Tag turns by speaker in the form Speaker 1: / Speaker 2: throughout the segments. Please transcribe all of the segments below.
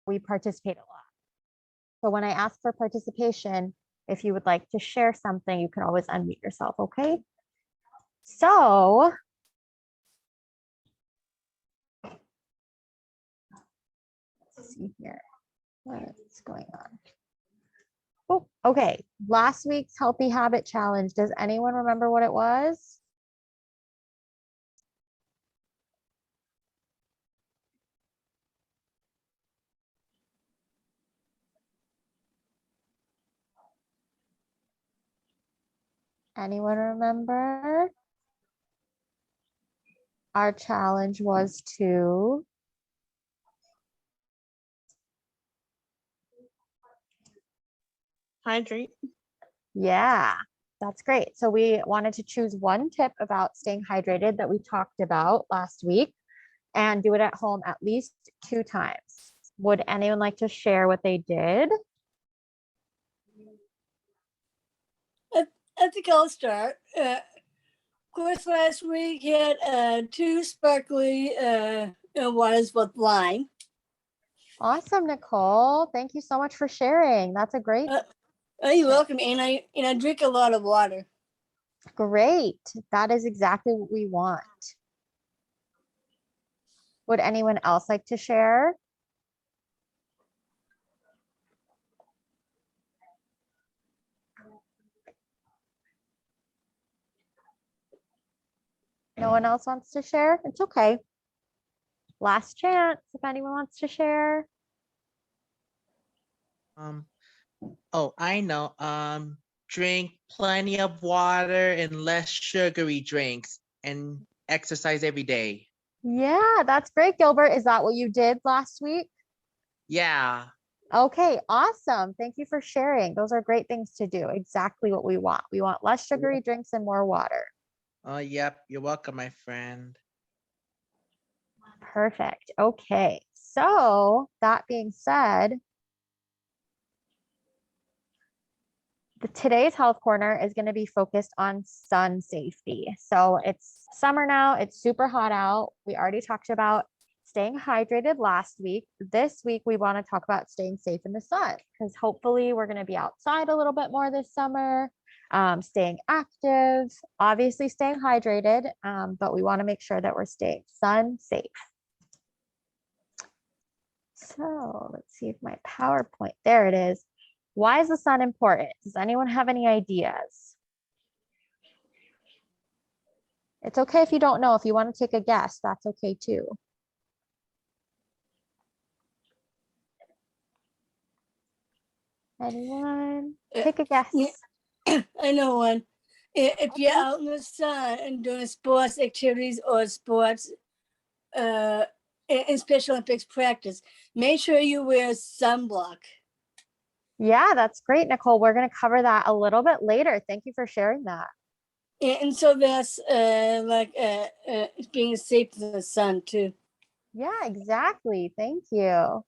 Speaker 1: we participate a lot. So when I ask for participation, if you would like to share something, you can always unmute yourself, okay? So let's see here. What's going on? Oh, okay. Last week's healthy habit challenge. Does anyone remember what it was? Anyone remember? Our challenge was to
Speaker 2: hydrate.
Speaker 1: Yeah, that's great. So we wanted to choose one tip about staying hydrated that we talked about last week and do it at home at least 2 times. Would anyone like to share what they did?
Speaker 3: I think I'll start. Of course, last week had 2 sparkly waters with lime.
Speaker 1: Awesome, Nicole. Thank you so much for sharing. That's a great.
Speaker 3: You're welcome. And I drink a lot of water.
Speaker 1: Great. That is exactly what we want. Would anyone else like to share? No one else wants to share? It's okay. Last chance if anyone wants to share.
Speaker 4: Oh, I know. Drink plenty of water and less sugary drinks and exercise every day.
Speaker 1: Yeah, that's great, Gilbert. Is that what you did last week?
Speaker 4: Yeah.
Speaker 1: Okay, awesome. Thank you for sharing. Those are great things to do. Exactly what we want. We want less sugary drinks and more water.
Speaker 4: Yep. You're welcome, my friend.
Speaker 1: Perfect. Okay. So that being said, today's health corner is going to be focused on sun safety. So it's summer now. It's super hot out. We already talked about staying hydrated last week. This week, we want to talk about staying safe in the sun because hopefully we're going to be outside a little bit more this summer, staying active, obviously staying hydrated, but we want to make sure that we're staying sun safe. So let's see if my PowerPoint, there it is. Why is the sun important? Does anyone have any ideas? It's okay if you don't know. If you want to take a guess, that's okay too. Anyone? Take a guess.
Speaker 3: I know one. If you're out in the sun and doing sports activities or sports in Special Olympics practice, make sure you wear sunblock.
Speaker 1: Yeah, that's great, Nicole. We're going to cover that a little bit later. Thank you for sharing that.
Speaker 3: And so that's being safe in the sun too.
Speaker 1: Yeah, exactly. Thank you.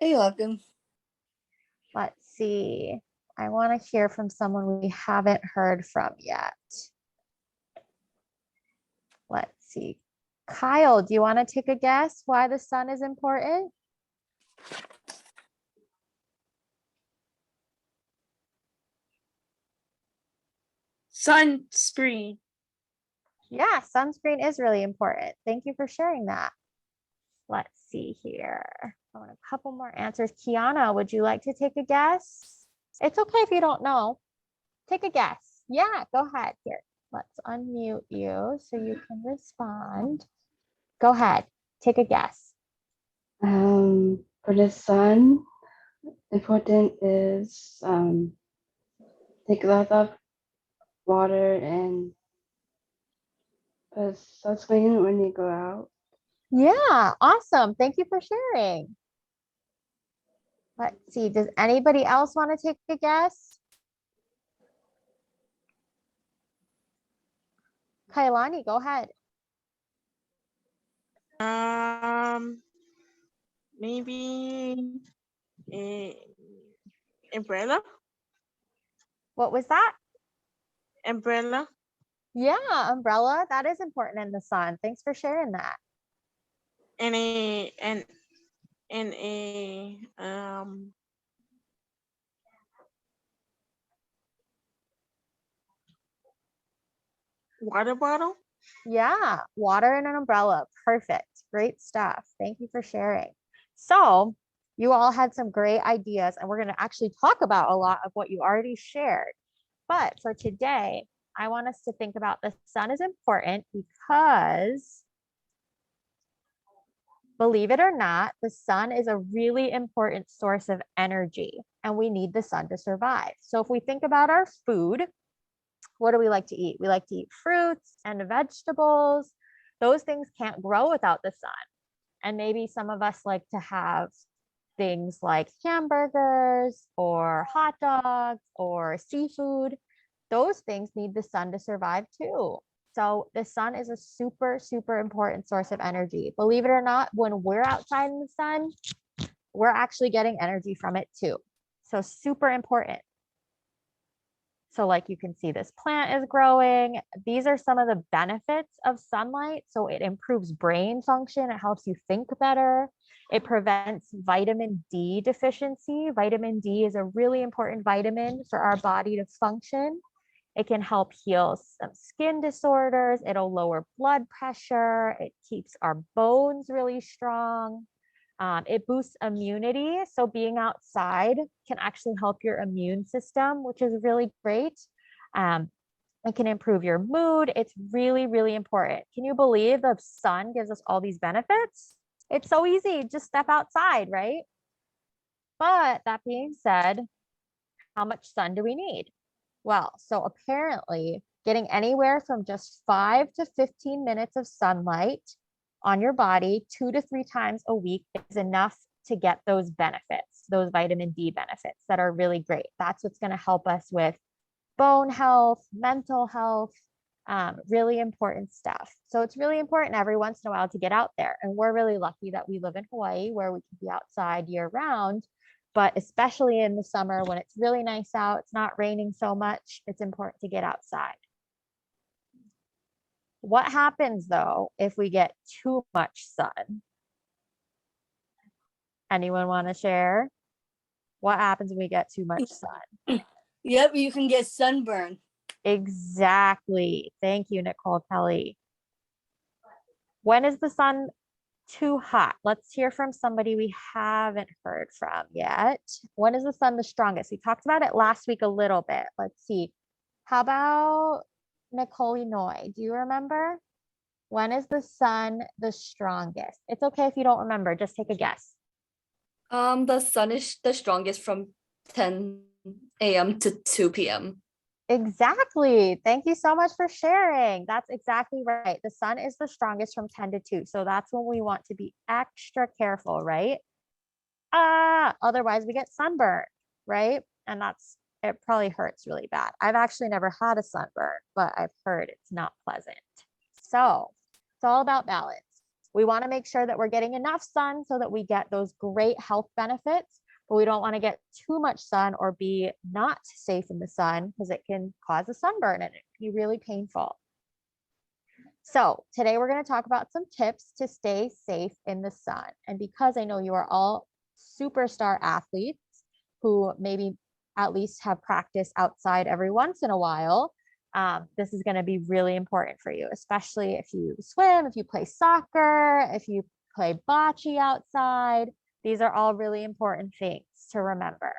Speaker 3: You're welcome.
Speaker 1: Let's see. I want to hear from someone we haven't heard from yet. Let's see. Kyle, do you want to take a guess why the sun is important?
Speaker 2: Sunscreen.
Speaker 1: Yeah, sunscreen is really important. Thank you for sharing that. Let's see here. I want a couple more answers. Kiana, would you like to take a guess? It's okay if you don't know. Take a guess. Yeah, go ahead here. Let's unmute you so you can respond. Go ahead. Take a guess.
Speaker 5: For the sun, important is take a lot of water and put sunscreen when you go out.
Speaker 1: Yeah, awesome. Thank you for sharing. Let's see. Does anybody else want to take a guess? Kailani, go ahead.
Speaker 2: Maybe umbrella.
Speaker 1: What was that?
Speaker 2: Umbrella.
Speaker 1: Yeah, umbrella. That is important in the sun. Thanks for sharing that.
Speaker 2: And a Water bottle?
Speaker 1: Yeah, water and an umbrella. Perfect. Great stuff. Thank you for sharing. So you all had some great ideas, and we're going to actually talk about a lot of what you already shared. But for today, I want us to think about the sun is important because, believe it or not, the sun is a really important source of energy, and we need the sun to survive. So if we think about our food, what do we like to eat? We like to eat fruits and vegetables. Those things can't grow without the sun. And maybe some of us like to have things like hamburgers or hot dogs or seafood. Those things need the sun to survive too. So the sun is a super, super important source of energy. Believe it or not, when we're outside in the sun, we're actually getting energy from it too. So super important. So like you can see, this plant is growing. These are some of the benefits of sunlight. So it improves brain function. It helps you think better. It prevents vitamin D deficiency. Vitamin D is a really important vitamin for our body to function. It can help heal some skin disorders. It'll lower blood pressure. It keeps our bones really strong. It boosts immunity. So being outside can actually help your immune system, which is really great. It can improve your mood. It's really, really important. Can you believe the sun gives us all these benefits? It's so easy. Just step outside, right? But that being said, how much sun do we need? Well, so apparently getting anywhere from just 5 to 15 minutes of sunlight on your body 2 to 3 times a week is enough to get those benefits, those vitamin D benefits that are really great. That's what's going to help us with bone health, mental health, really important stuff. So it's really important every once in a while to get out there. And we're really lucky that we live in Hawaii where we can be outside year round. But especially in the summer when it's really nice out, it's not raining so much, it's important to get outside. What happens though if we get too much sun? Anyone want to share? What happens when we get too much sun?
Speaker 3: Yep, you can get sunburn.
Speaker 1: Exactly. Thank you, Nicole Kelly. When is the sun too hot? Let's hear from somebody we haven't heard from yet. When is the sun the strongest? We talked about it last week a little bit. Let's see. How about Nicole Noy? Do you remember? When is the sun the strongest? It's okay if you don't remember, just take a guess.
Speaker 6: The sun is the strongest from 10 a.m. to 2 p.m.
Speaker 1: Exactly. Thank you so much for sharing. That's exactly right. The sun is the strongest from 10 to 2. So that's when we want to be extra careful, right? Otherwise we get sunburned, right? And it probably hurts really bad. I've actually never had a sunburn, but I've heard it's not pleasant. So it's all about balance. We want to make sure that we're getting enough sun so that we get those great health benefits, but we don't want to get too much sun or be not safe in the sun because it can cause a sunburn and it can be really painful. So today we're going to talk about some tips to stay safe in the sun. And because I know you are all superstar athletes who maybe at least have practice outside every once in a while, this is going to be really important for you, especially if you swim, if you play soccer, if you play bocce outside. These are all really important things to remember.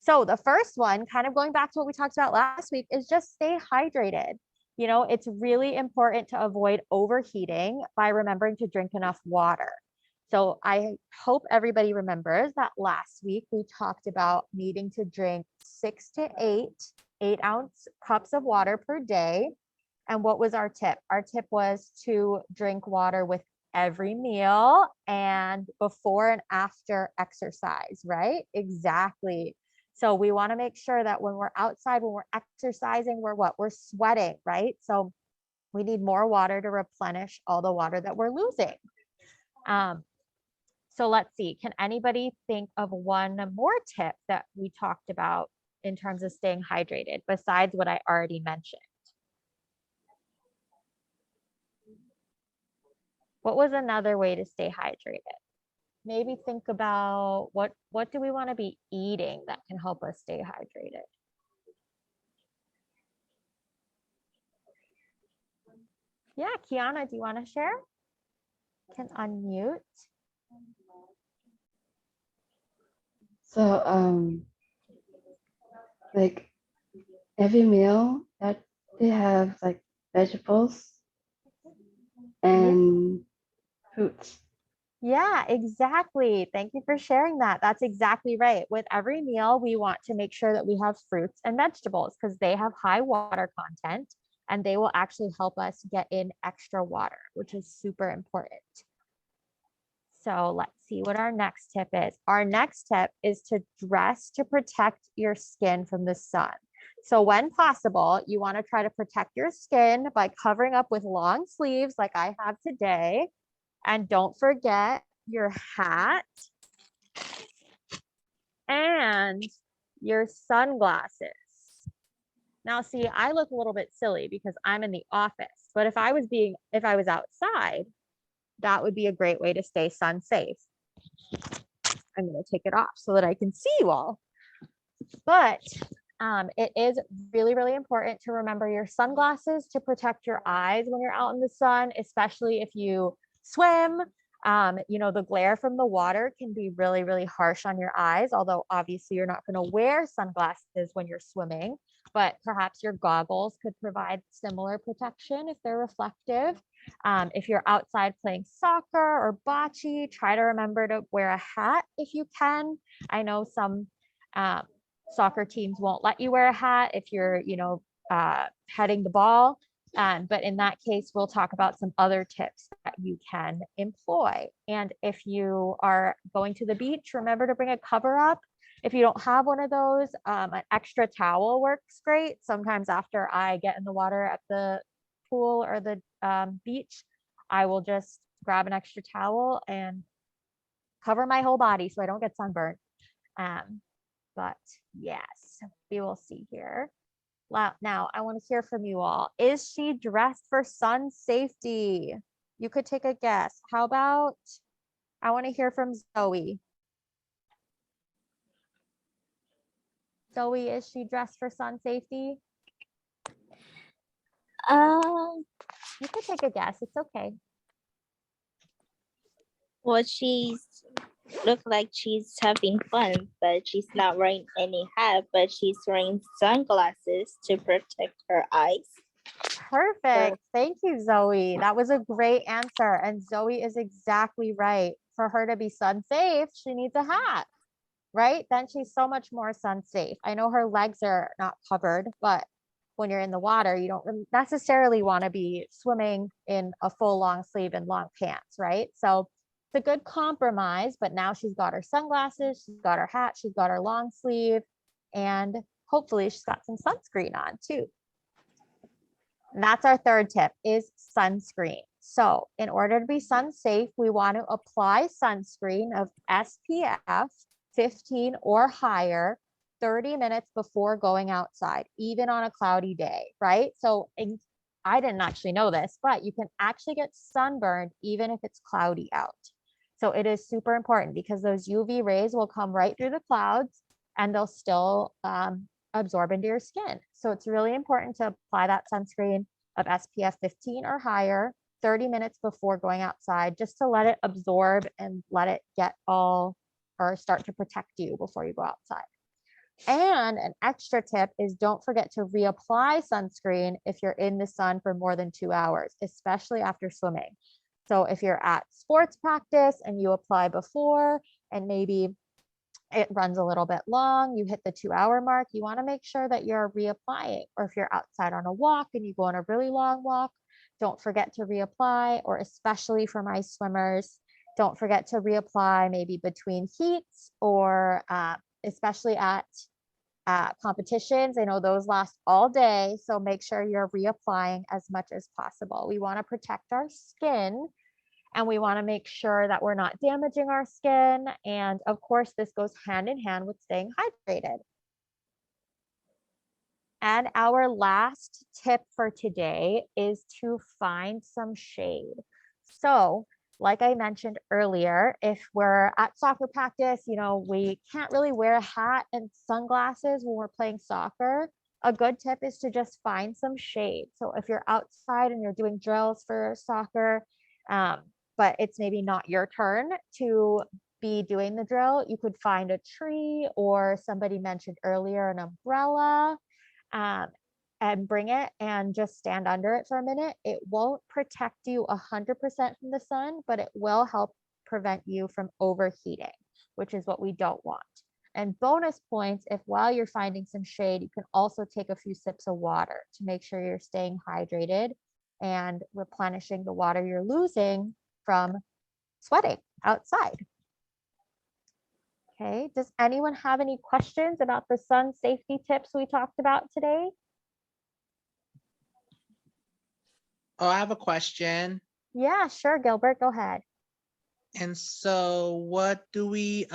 Speaker 1: So the first one, kind of going back to what we talked about last week, is just stay hydrated. You know, it's really important to avoid overheating by remembering to drink enough water. So I hope everybody remembers that last week we talked about needing to drink 6 to 8-ounce cups of water per day. And what was our tip? Our tip was to drink water with every meal and before and after exercise, right? Exactly. So we want to make sure that when we're outside, when we're exercising, we're sweating, right? So we need more water to replenish all the water that we're losing. So let's see, can anybody think of one more tip that we talked about in terms of staying hydrated besides what I already mentioned? What was another way to stay hydrated? Maybe think about what do we want to be eating that can help us stay hydrated? Yeah, Kiana, do you want to share? Can unmute.
Speaker 5: So, like every meal that they have like vegetables and fruits.
Speaker 1: Yeah, exactly. Thank you for sharing that. That's exactly right. With every meal, we want to make sure that we have fruits and vegetables because they have high water content and they will actually help us get in extra water, which is super important. So let's see what our next tip is. Our next tip is to dress to protect your skin from the sun. So when possible, you want to try to protect your skin by covering up with long sleeves like I have today. And don't forget your hat and your sunglasses. Now, see, I look a little bit silly because I'm in the office, but if I was outside, that would be a great way to stay sun safe. I'm going to take it off so that I can see you all. But it is really, really important to remember your sunglasses to protect your eyes when you're out in the sun, especially if you swim. The glare from the water can be really, really harsh on your eyes, although obviously you're not going to wear sunglasses when you're swimming, but perhaps your goggles could provide similar protection if they're reflective. If you're outside playing soccer or bocce, try to remember to wear a hat if you can. I know some soccer teams won't let you wear a hat if you're, heading the ball. But in that case, we'll talk about some other tips that you can employ. And if you are going to the beach, remember to bring a cover up. If you don't have one of those, an extra towel works great. Sometimes after I get in the water at the pool or the beach, I will just grab an extra towel and cover my whole body so I don't get sunburned. But yes, we will see here. Now, I want to hear from you all. Is she dressed for sun safety? You could take a guess. How about, I want to hear from Zoe. Zoe, is she dressed for sun safety? You could take a guess. It's okay.
Speaker 7: Well, she's look like she's having fun, but she's not wearing any hat, but she's wearing sunglasses to protect her eyes.
Speaker 1: Perfect. Thank you, Zoe. That was a great answer. And Zoe is exactly right. For her to be sun safe, she needs a hat, right? Then she's so much more sun safe. I know her legs are not covered, but when you're in the water, you don't necessarily want to be swimming in a full long sleeve and long pants, right? So it's a good compromise, but now she's got her sunglasses, she's got her hat, she's got her long sleeve, and hopefully she's got some sunscreen on too. And that's our third tip is sunscreen. So in order to be sun safe, we want to apply sunscreen of SPF 15 or higher 30 minutes before going outside, even on a cloudy day, right? So I didn't actually know this, but you can actually get sunburned even if it's cloudy out. So it is super important because those UV rays will come right through the clouds and they'll still absorb into your skin. So it's really important to apply that sunscreen of SPF 15 or higher 30 minutes before going outside, just to let it absorb and let it get all or start to protect you before you go outside. And an extra tip is don't forget to reapply sunscreen if you're in the sun for more than 2 hours, especially after swimming. So if you're at sports practice and you apply before and maybe it runs a little bit long, you hit the 2-hour mark, you want to make sure that you're reapplying. Or if you're outside on a walk and you go on a really long walk, don't forget to reapply, or especially for my swimmers, don't forget to reapply maybe between heats or especially at competitions. I know those last all day, so make sure you're reapplying as much as possible. We want to protect our skin and we want to make sure that we're not damaging our skin. And of course, this goes hand in hand with staying hydrated. And our last tip for today is to find some shade. So like I mentioned earlier, if we're at soccer practice, we can't really wear a hat and sunglasses when we're playing soccer. a good tip is to just find some shade. So if you're outside and you're doing drills for soccer, but it's maybe not your turn to be doing the drill, you could find a tree, or somebody mentioned earlier, an umbrella, and bring it and just stand under it for a minute. It won't protect you 100% from the sun, but it will help prevent you from overheating, which is what we don't want. And bonus points, if while you're finding some shade, you can also take a few sips of water to make sure you're staying hydrated and replenishing the water you're losing from sweating outside. Okay, does anyone have any questions about the sun safety tips we talked about today?
Speaker 4: Oh, I have a question.
Speaker 1: Yeah, sure, Gilbert, go ahead.
Speaker 4: And so what do we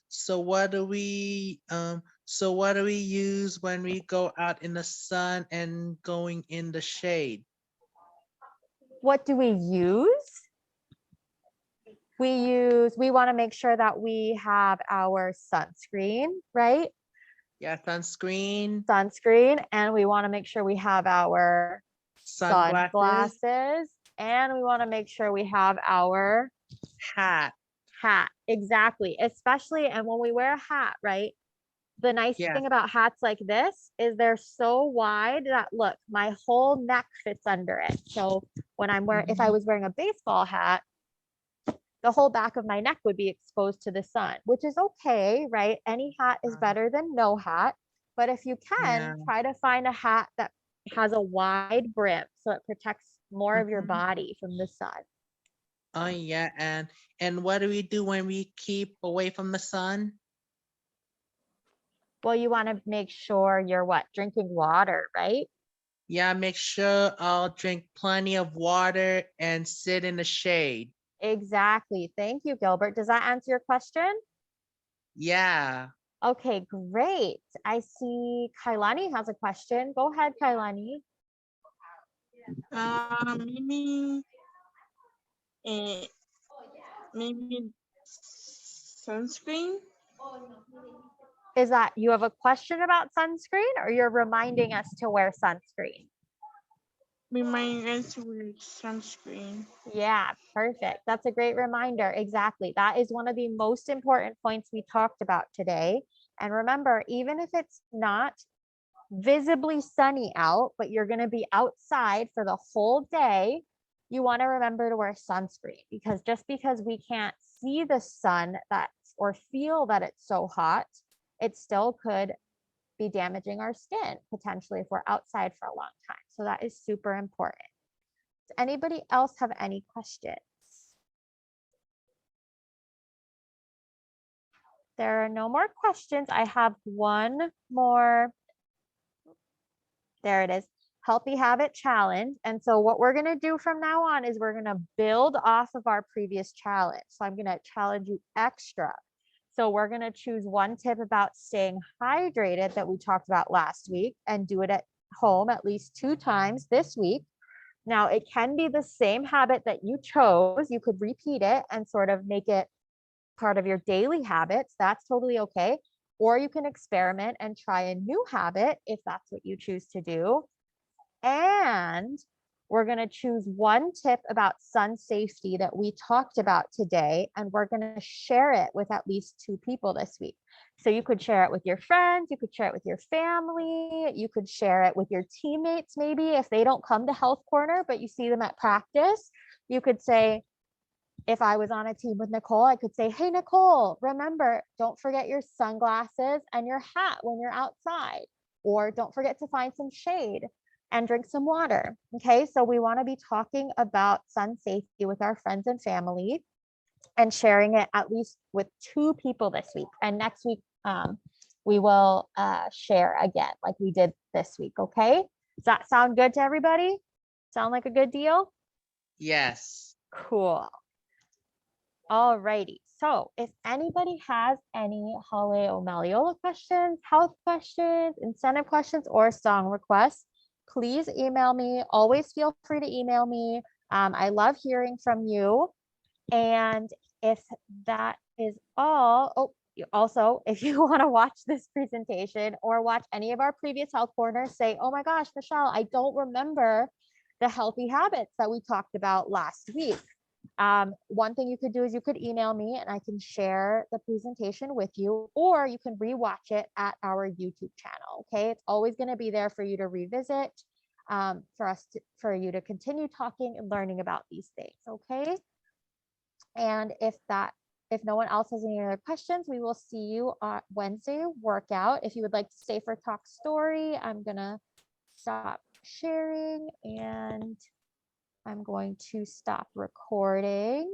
Speaker 4: so what do we use when we go out in the sun and going in the shade?
Speaker 1: What do we use? We want to make sure that we have our sunscreen, right?
Speaker 4: Yeah, sunscreen,
Speaker 1: Sunscreen, and we want to make sure we have our
Speaker 4: sunglasses,
Speaker 1: sunglasses, and we want to make sure we have our
Speaker 4: hat.
Speaker 1: hat. Exactly. Especially, and when we wear a hat, right? The nice
Speaker 4: Yeah.
Speaker 1: thing about hats like this is they're so wide that look, my whole neck fits under it. So when I'm wearing, if I was wearing a baseball hat, the whole back of my neck would be exposed to the sun, which is okay, right? Any hat is better than no hat. But if you can,
Speaker 4: Yeah.
Speaker 1: try to find a hat that has a wide brim so it protects more of your
Speaker 4: Mhm.
Speaker 1: body from the sun.
Speaker 4: Oh yeah, and what do we do when we keep away from the sun?
Speaker 1: Well, you want to make sure you're what? Drinking water, right?
Speaker 4: Yeah, make sure I'll drink plenty of water and sit in the shade.
Speaker 1: Exactly. Thank you, Gilbert. Does that answer your question?
Speaker 4: Yeah.
Speaker 1: Okay, great. I see Kailani has a question. Go ahead, Kailani.
Speaker 2: Maybe, uh, maybe sunscreen.
Speaker 1: Is that you have a question about sunscreen, or you're reminding us to wear sunscreen?
Speaker 2: Remind us to wear sunscreen.
Speaker 1: Yeah, perfect. That's a great reminder. Exactly. That is one of the most important points we talked about today. And remember, even if it's not visibly sunny out, but you're going to be outside for the whole day, you want to remember to wear sunscreen, because just because we can't see the sun or feel that it's so hot, it still could be damaging our skin potentially if we're outside for a long time. So that is super important. Does anybody else have any questions? There are no more questions. I have one more. There it is. Healthy habit challenge. And so what we're going to do from now on is we're going to build off of our previous challenge. So I'm going to challenge you extra. So we're going to choose one tip about staying hydrated that we talked about last week and do it at home at least 2 times this week. Now, it can be the same habit that you chose. You could repeat it and sort of make it part of your daily habits. That's totally okay. Or you can experiment and try a new habit if that's what you choose to do. And we're going to choose one tip about sun safety that we talked about today, and we're going to share it with at least 2 people this week. So you could share it with your friends, you could share it with your family, you could share it with your teammates, maybe if they don't come to Health Corner, but you see them at practice. You could say, if I was on a team with Nicole, I could say, hey, Nicole, remember, don't forget your sunglasses and your hat when you're outside, or don't forget to find some shade and drink some water. Okay, so we want to be talking about sun safety with our friends and family and sharing it at least with 2 people this week. And next week, we will share again like we did this week. Okay, does that sound good to everybody? Sound like a good deal?
Speaker 4: Yes.
Speaker 1: Cool. All righty. So if anybody has any Hale O'Maliola questions, health questions, incentive questions, or song requests, please email me. Always feel free to email me. I love hearing from you. And if that is all, oh, Also, if you want to watch this presentation or watch any of our previous health corners, say, oh my gosh, Michelle, I don't remember the healthy habits that we talked about last week. One thing you could do is you could email me and I can share the presentation with you, or you can rewatch it at our YouTube channel. Okay, it's always going to be there for you to revisit, for you to continue talking and learning about these things. Okay, and if no one else has any other questions, we will see you on Wednesday workout. If you would like to stay for talk story, I'm gonna stop sharing and I'm going to stop recording